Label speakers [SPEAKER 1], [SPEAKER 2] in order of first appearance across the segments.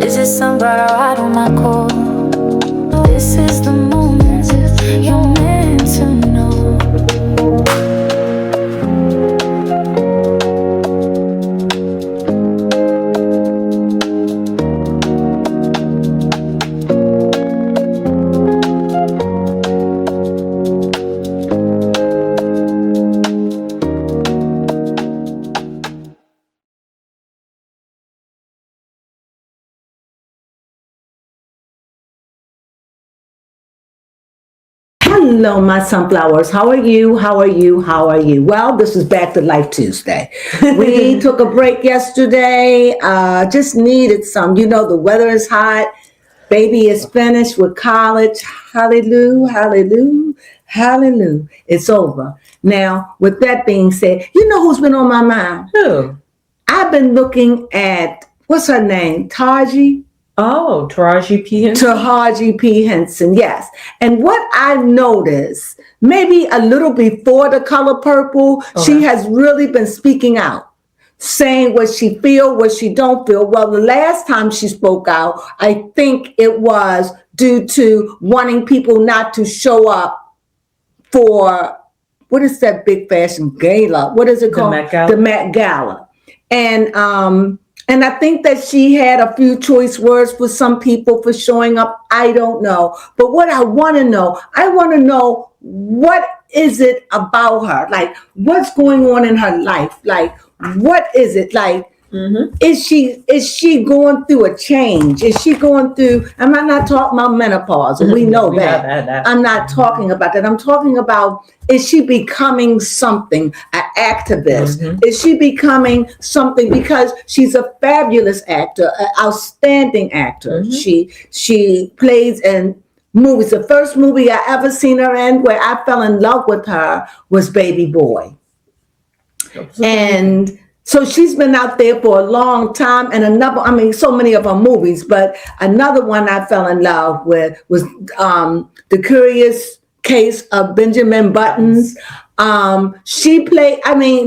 [SPEAKER 1] Is it somebody right on my call? This is the moment you're meant to know.
[SPEAKER 2] Hello, my sunflowers. How are you? How are you? How are you? Well, this is Back to Life Tuesday. We took a break yesterday. Just needed some. You know, the weather is hot. Baby is finished with college. Hallelujah, hallelujah, hallelujah. It's over. Now, with that being said, you know who's been on my mind?
[SPEAKER 3] Who?
[SPEAKER 2] I've been looking at, what's her name? Taraji?
[SPEAKER 3] Oh, Taraji P. Henson.
[SPEAKER 2] Taraji P. Henson, yes. And what I noticed, maybe a little before The Color Purple, she has really been speaking out, saying what she feel, what she don't feel. Well, the last time she spoke out, I think it was due to wanting people not to show up for, what is that big fashion gala? What is it called?
[SPEAKER 3] The Met Gala.
[SPEAKER 2] The Met Gala. And I think that she had a few choice words for some people for showing up. I don't know. But what I want to know what is it about her? Like, what's going on in her life? Like, what is it? Like, is she going through a change? Is she going through, I'm not talking about menopause, and we know that. I'm not talking about that. I'm talking about, is she becoming something, an activist? Is she becoming something, because she's a fabulous actor, an outstanding actor. She plays in movies. The first movie I ever seen her in where I fell in love with her was Baby Boy. And so she's been out there for a long time. And so many of her movies, but another one I fell in love with was The Curious Case of Benjamin Buttons. She played,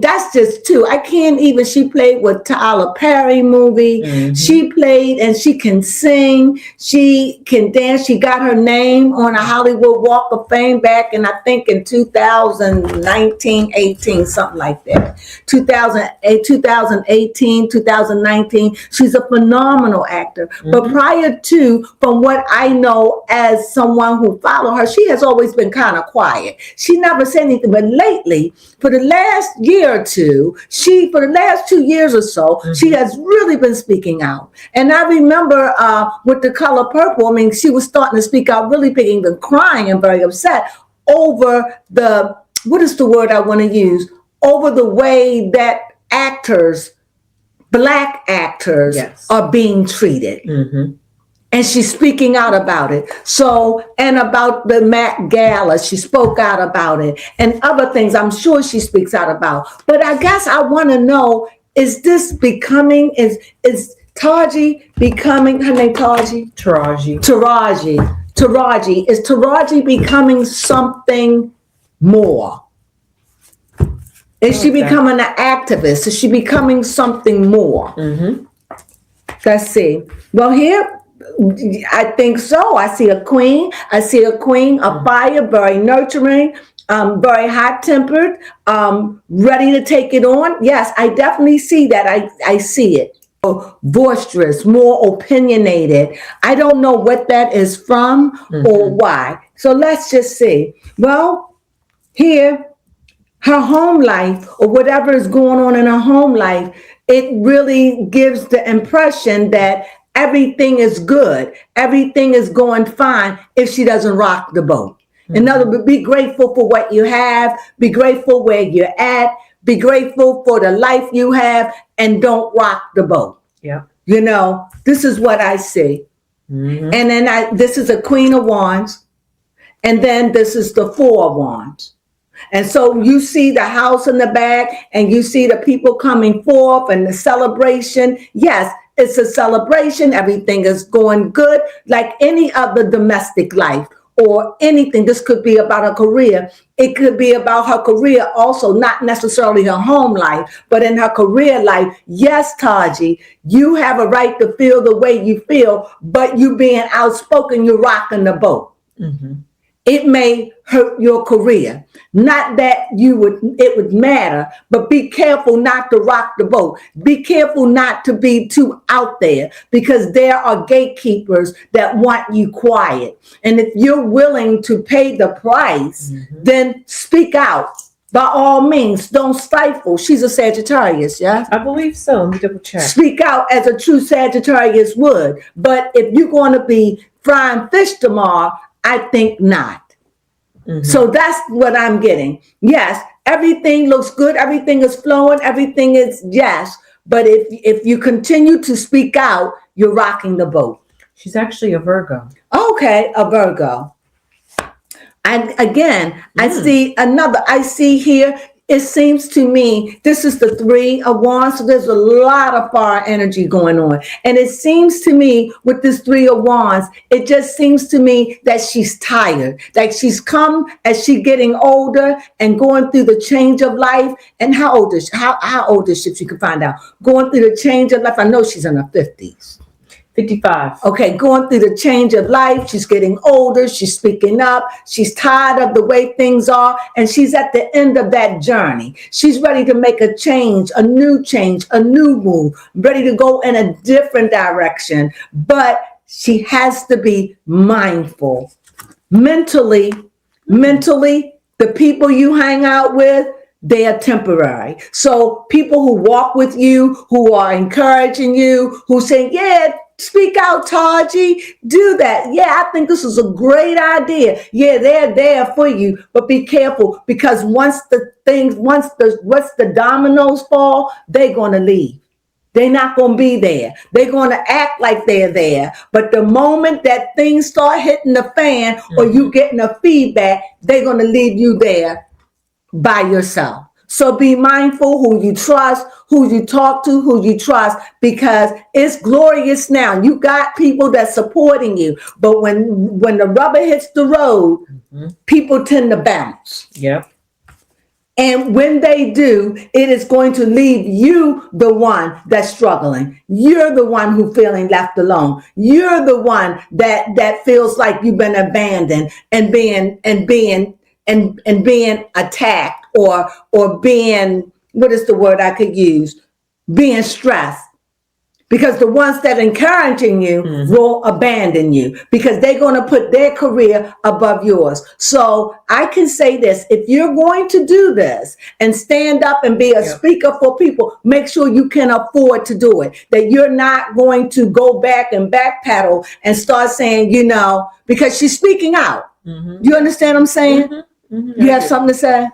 [SPEAKER 2] that's just two. She played with Tyler Perry movie. She played, and she can sing. She can dance. She got her name on a Hollywood Walk of Fame back in, I think, in 2019, 18, something like that. 2018, 2019. She's a phenomenal actor. But prior to, from what I know as someone who followed her, she has always been kind of quiet. She never said anything, but lately, for the last year or two, for the last 2 years or so, she has really been speaking out. And I remember with The Color Purple, she was starting to speak out, really big, even crying and very upset over what is the word I want to use? Over the way that Black actors are being treated. And she's speaking out about it. So, and about the Met Gala, she spoke out about it. And other things I'm sure she speaks out about. But I guess I want to know, is Taraji becoming, her name Taraji? Taraji. Is Taraji becoming something more? Is she becoming an activist? Is she becoming something more? Let's see. Well, here, I think so. I see a queen of fire, very nurturing, very hot-tempered, ready to take it on. Yes, I definitely see that. I see it. Boisterous, more opinionated. I don't know what that is from or why. So let's just see. Well, here, her home life, or whatever is going on in her home life, it really gives the impression that everything is good. Everything is going fine if she doesn't rock the boat. In other words, be grateful for what you have. Be grateful where you're at. Be grateful for the life you have, and don't rock the boat.
[SPEAKER 3] Yeah.
[SPEAKER 2] You know, this is what I see. And then this is a Queen of Wands. And then this is the Four of Wands. And so you see the house in the back, and you see the people coming forth and the celebration. Yes, it's a celebration. Everything is going good, like any other domestic life or anything. This could be about her career. It could be about her career also, not necessarily her home life, but in her career life. Yes, Taji, you have a right to feel the way you feel, but you being outspoken, you're rocking the boat.
[SPEAKER 3] Mm-hmm.
[SPEAKER 2] It may hurt your career. Not that it would matter, but be careful not to rock the boat. Be careful not to be too out there, because there are gatekeepers that want you quiet. And if you're willing to pay the price, then speak out. By all means, don't stifle. She's a Sagittarius, yeah?
[SPEAKER 3] I believe so. Let me double check.
[SPEAKER 2] Speak out as a true Sagittarius would. But if you're going to be frying fish tomorrow, I think not. Mm-hmm. So that's what I'm getting. Yes, everything looks good. Everything is flowing. Everything is yes. But if you continue to speak out, you're rocking the boat.
[SPEAKER 3] She's actually a Virgo.
[SPEAKER 2] Okay, a Virgo. And again, I see here, it seems to me, this is the 3 of Wands, so there's a lot of fire energy going on. And it seems to me with this 3 of Wands, it just seems to me that she's tired. Like she's come as she getting older and going through the change of life. And how old is she? How old is she, if you can find out? Going through the change of life. I know she's in her 50s.
[SPEAKER 3] 55.
[SPEAKER 2] Okay, going through the change of life. She's getting older. She's speaking up. She's tired of the way things are. And she's at the end of that journey. She's ready to make a change, a new move, ready to go in a different direction. But she has to be mindful. Mentally, the people you hang out with, they are temporary. So people who walk with you, who are encouraging you, who say, yeah, speak out, Taraji, do that. Yeah, I think this is a great idea. Yeah, they're there for you, but be careful, because once the dominoes fall, they're going to leave. They're not going to be there. They're going to act like they're there. But the moment that things start hitting the fan, or you getting a feedback, they're going to leave you there by yourself. So be mindful who you trust, who you talk to, who you trust, because it's glorious now. You got people that's supporting you. But when the rubber hits the road, people tend to bounce.
[SPEAKER 3] Yep.
[SPEAKER 2] And when they do, it is going to leave you the one that's struggling. You're the one who's feeling left alone. You're the one that feels like you've been abandoned and being attacked, or being, what is the word I could use? Being stressed. Because the ones that are encouraging you will abandon you, because they're going to put their career above yours. So I can say this: if you're going to do this and stand up and be a speaker for people, make sure you can afford to do it. That you're not going to go back and backpedal and start saying, because she's speaking out. You understand what I'm saying? You have something to say?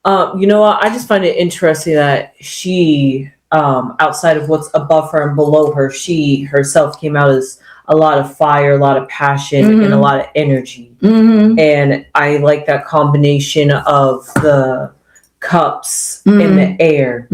[SPEAKER 3] I just find it interesting that she, outside of what's above her and below her, she herself came out as a lot of fire, a lot of passion, and a lot of energy. And I like that combination of the cups in the air,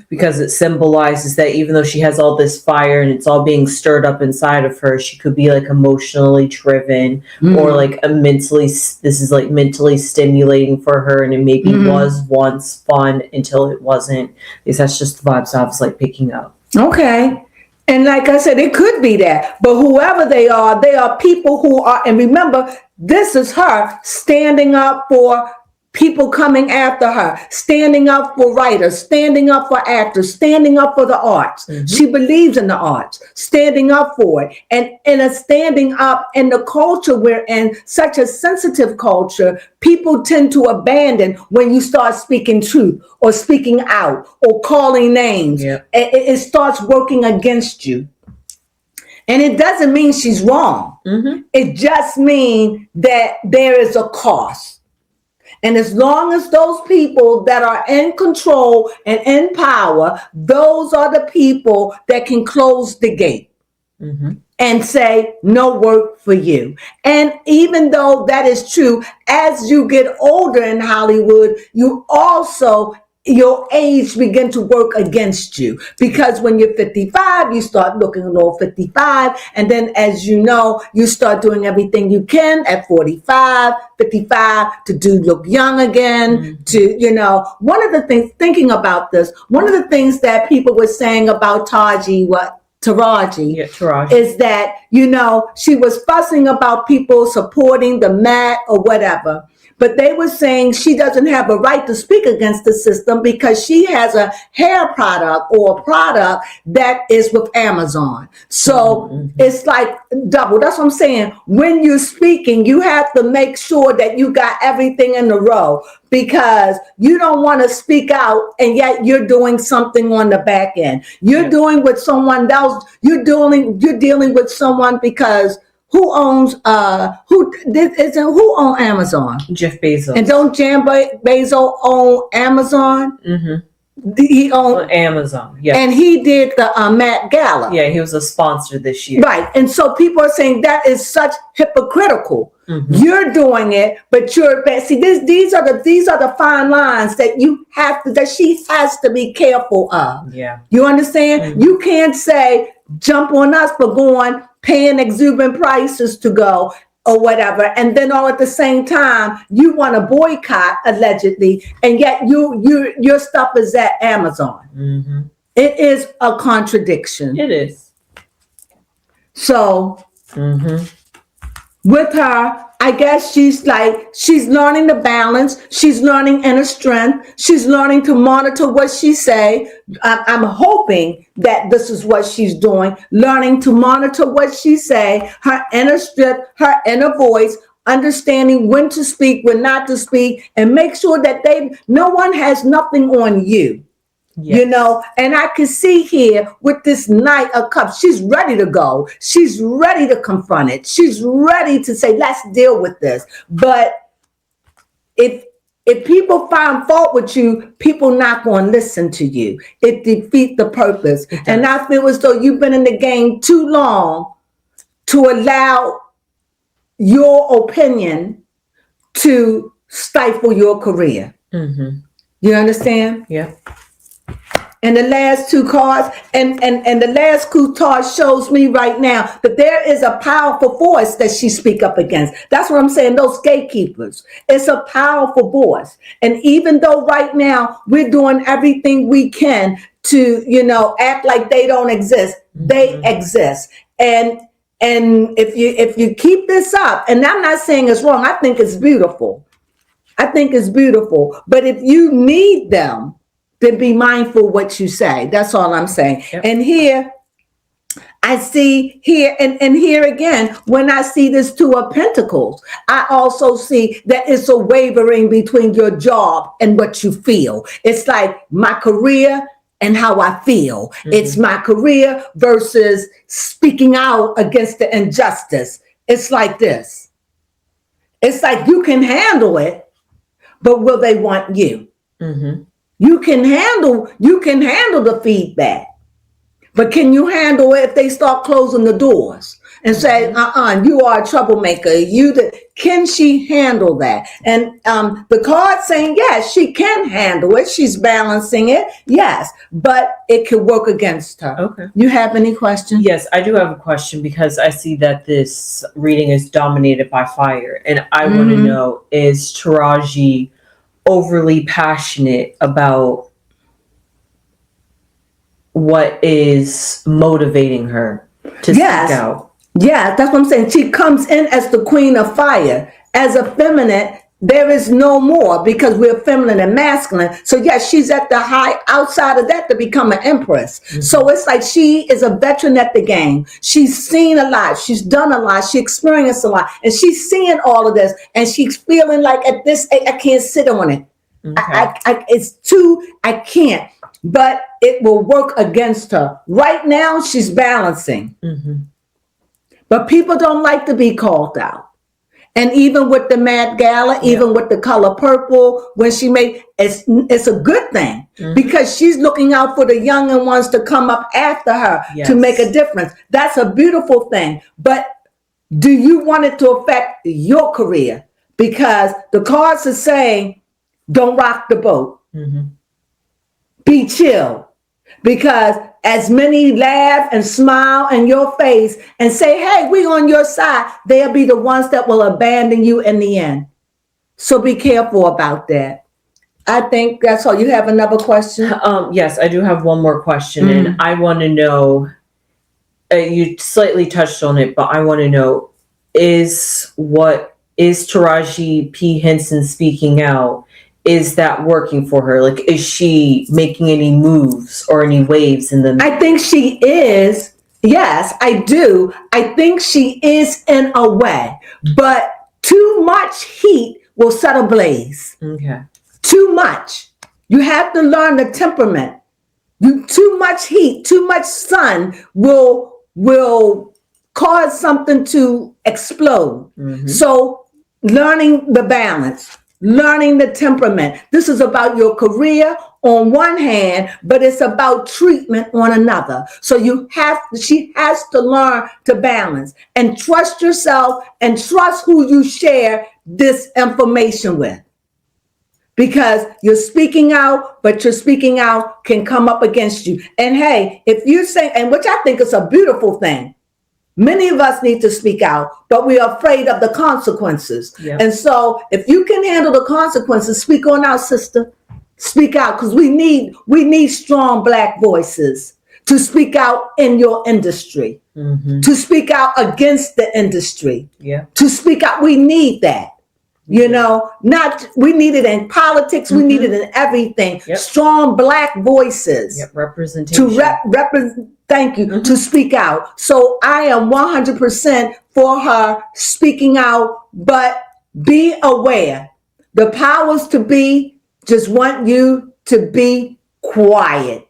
[SPEAKER 3] because it symbolizes that even though she has all this fire and it's all being stirred up inside of her, she could be like emotionally driven, or like mentally stimulating for her, and it maybe was once fun until it wasn't, because that's just the vibes I was like picking up.
[SPEAKER 2] Okay. And like I said, it could be that, but whoever they are people who are, and remember, this is her standing up for people coming after her, standing up for writers, standing up for actors, standing up for the arts. She believes in the arts, standing up for it. And in a standing up in the culture we're in, such a sensitive culture, people tend to abandon when you start speaking truth or speaking out or calling names. It starts working against you. And it doesn't mean she's wrong. It just means that there is a cost. And as long as those people that are in control and in power, those are the people that can close the gate and say, no work for you. And even though that is true, as you get older in Hollywood, you also your age begin to work against you, because when you're 55, you start looking a little 55, and then as you know, you start doing everything you can at 45, 55 to do look young again. To, you know, one of the things, thinking about this, one of the things that people were saying about Taraji, is that, you know, she was fussing about people supporting the mat or whatever. But they were saying she doesn't have a right to speak against the system because she has a hair product or a product that is with Amazon. So it's like double. That's what I'm saying. When you're speaking, you have to make sure that you got everything in a row, because you don't want to speak out and yet you're doing something on the back end. You're doing with someone else. You're dealing with someone because who owns who owns Amazon?
[SPEAKER 3] Jeff Bezos.
[SPEAKER 2] And don't Bezos own Amazon? He owned
[SPEAKER 3] Amazon. Yeah.
[SPEAKER 2] And he did the Met Gala.
[SPEAKER 3] Yeah, he was a sponsor this year.
[SPEAKER 2] Right. And so people are saying that is such hypocritical. You're doing it, but you're see these are the fine lines that she has to be careful of.
[SPEAKER 3] Yeah.
[SPEAKER 2] You understand? You can't say jump on us for paying exuberant prices to go or whatever, and then all at the same time you want to boycott allegedly, and yet your stuff is at Amazon. It is a contradiction.
[SPEAKER 3] It is.
[SPEAKER 2] So with her, I guess she's learning the balance. She's learning inner strength. She's learning to monitor what she say. I'm hoping that this is what she's doing, learning to monitor what she say, her inner strength, her inner voice, understanding when to speak, when not to speak, and make sure that no one has nothing on you. Yes. You know, and I can see here with this Knight of Cups, she's ready to go. She's ready to confront it. She's ready to say, let's deal with this. But if people find fault with you, people not going to listen to you. It defeats the purpose. And I feel as though you've been in the game too long to allow your opinion to stifle your career. You understand?
[SPEAKER 3] Yeah.
[SPEAKER 2] And the last two cards, and the last two cards shows me right now that there is a powerful voice that she speak up against. That's what I'm saying, those gatekeepers. It's a powerful voice. And even though right now we're doing everything we can to, you know, act like they don't exist, they exist. And if you keep this up, and I'm not saying it's wrong, I think it's beautiful. But if you need them, then be mindful what you say. That's all I'm saying. Yep. And here, I see here, and here again, when I see this Two of Pentacles, I also see that it's a wavering between your job and what you feel. It's like my career and how I feel. It's my career versus speaking out against the injustice. It's like this. It's like you can handle it, but will they want you? You can handle the feedback, but can you handle it if they start closing the doors and say, you are a troublemaker? Can she handle that? And the card saying, yes, she can handle it. She's balancing it. Yes, but it could work against her.
[SPEAKER 3] Okay.
[SPEAKER 2] You have any questions?
[SPEAKER 3] Yes, I do have a question, because I see that this reading is dominated by fire. And I want to know, is Taraji overly passionate about what is motivating her to speak out?
[SPEAKER 2] Yeah, that's what I'm saying. She comes in as the queen of fire. As a feminine, there is no more, because we're feminine and masculine. So yes, she's at the high outside of that to become an empress. So it's like she is a veteran at the game. She's seen a lot. She's done a lot. She experienced a lot. And she's seeing all of this. And she's feeling like at this age, I can't sit on it. I can't. But it will work against her. Right now, she's balancing. But people don't like to be called out. And even with the Met Gala, even with the color purple, when she made it's a good thing, because she's looking out for the younger ones to come up after her to make a difference. That's a beautiful thing. But do you want it to affect your career? Because the cards are saying, don't rock the boat. be chill. Because as many laugh and smile in your face and say, hey, we on your side, they'll be the ones that will abandon you in the end. So be careful about that. I think that's all. You have another question?
[SPEAKER 3] Yes, I do have one more question, and I want to know, you slightly touched on it, but I want to know, is Taraji P. Henson speaking out? Is that working for her? Like, is she making any moves or any waves in the...
[SPEAKER 2] I think she is. Yes, I do. I think she is in a way, but too much heat will set a blaze.
[SPEAKER 3] Okay.
[SPEAKER 2] Too much. You have to learn the temperament. Too much heat, too much sun will cause something to explode. So learning the balance, learning the temperament. This is about your career on one hand, but it's about treatment on another. So she has to learn to balance and trust yourself and trust who you share this information with. Because you're speaking out, but your speaking out can come up against you. And hey, if you say, and which I think is a beautiful thing, many of us need to speak out, but we are afraid of the consequences. Yep. And so if you can handle the consequences, speak on out, sister. Speak out, because we need strong Black voices to speak out in your industry, to speak out against the industry, to speak out. We need that. You know, we need it in politics. We need it in everything. Strong Black voices.
[SPEAKER 3] Representation.
[SPEAKER 2] To thank you, to speak out. So I am 100% for her speaking out, but be aware. The powers to be just want you to be quiet.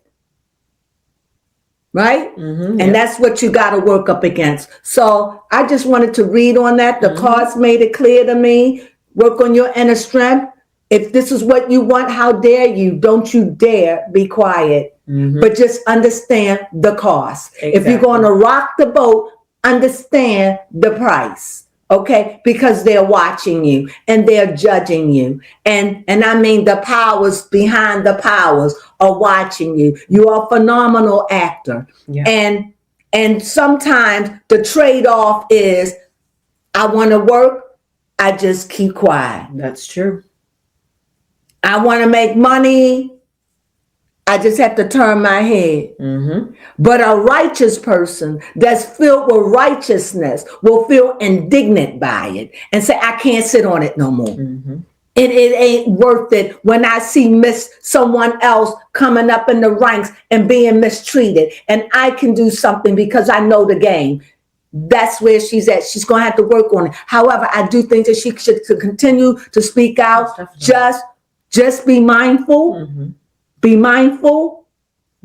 [SPEAKER 2] Right? And that's what you got to work up against. So I just wanted to read on that. The cards made it clear to me. Work on your inner strength. If this is what you want, how dare you? Don't you dare be quiet. But just understand the cost. Exactly. If you're going to rock the boat, understand the price. Okay? Because they're watching you and they're judging you. And I mean the powers behind the powers are watching you. You are a phenomenal actor. And sometimes the trade-off is, I want to work, I just keep quiet.
[SPEAKER 3] That's true.
[SPEAKER 2] I want to make money, I just have to turn my head. But a righteous person that's filled with righteousness will feel indignant by it and say, I can't sit on it no more. It ain't worth it when I see someone else coming up in the ranks and being mistreated, and I can do something because I know the game. That's where she's at. She's going to have to work on it. However, I do think that she should continue to speak out. Just be mindful. Be mindful.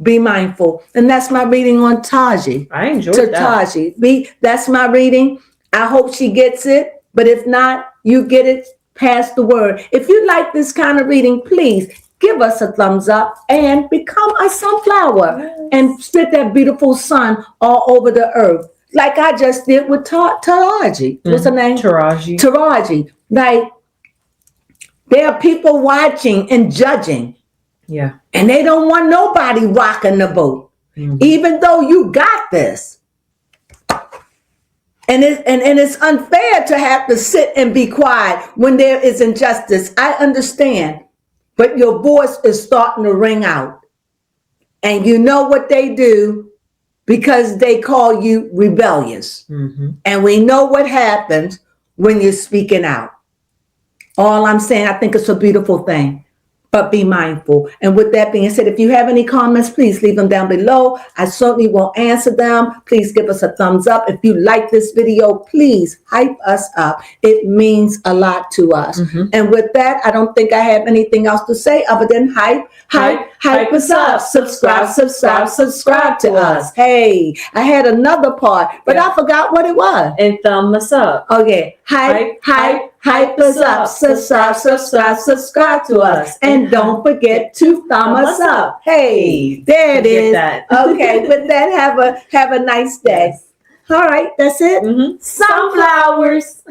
[SPEAKER 2] Be mindful. And that's my reading on Taji.
[SPEAKER 3] I enjoyed that.
[SPEAKER 2] Taji. That's my reading. I hope she gets it. But if not, you get it. Pass the word. If you like this kind of reading, please give us a thumbs up and become a sunflower and spread that beautiful sun all over the earth. Like I just did with Taraji. What's her name? Taraji. Like, there are people watching and judging. And they don't want nobody rocking the boat. Even though you got this. And it's unfair to have to sit and be quiet when there is injustice. I understand. But your voice is starting to ring out. And you know what they do? Because they call you rebellious. And we know what happens when you're speaking out. All I'm saying, I think it's a beautiful thing. But be mindful. And with that being said, if you have any comments, please leave them down below. I certainly won't answer them. Please give us a thumbs up. If you like this video, please hype us up. It means a lot to us. And with that, I don't think I have anything else to say other than hype us up. Subscribe to us. Hey, I had another part, but I forgot what it was.
[SPEAKER 3] And thumb us up.
[SPEAKER 2] Okay. Hype us up. Subscribe to us. And don't forget to thumb us up. Hey, there it is. Okay, with that, have a nice day. All right, that's it.
[SPEAKER 3] Sunflowers.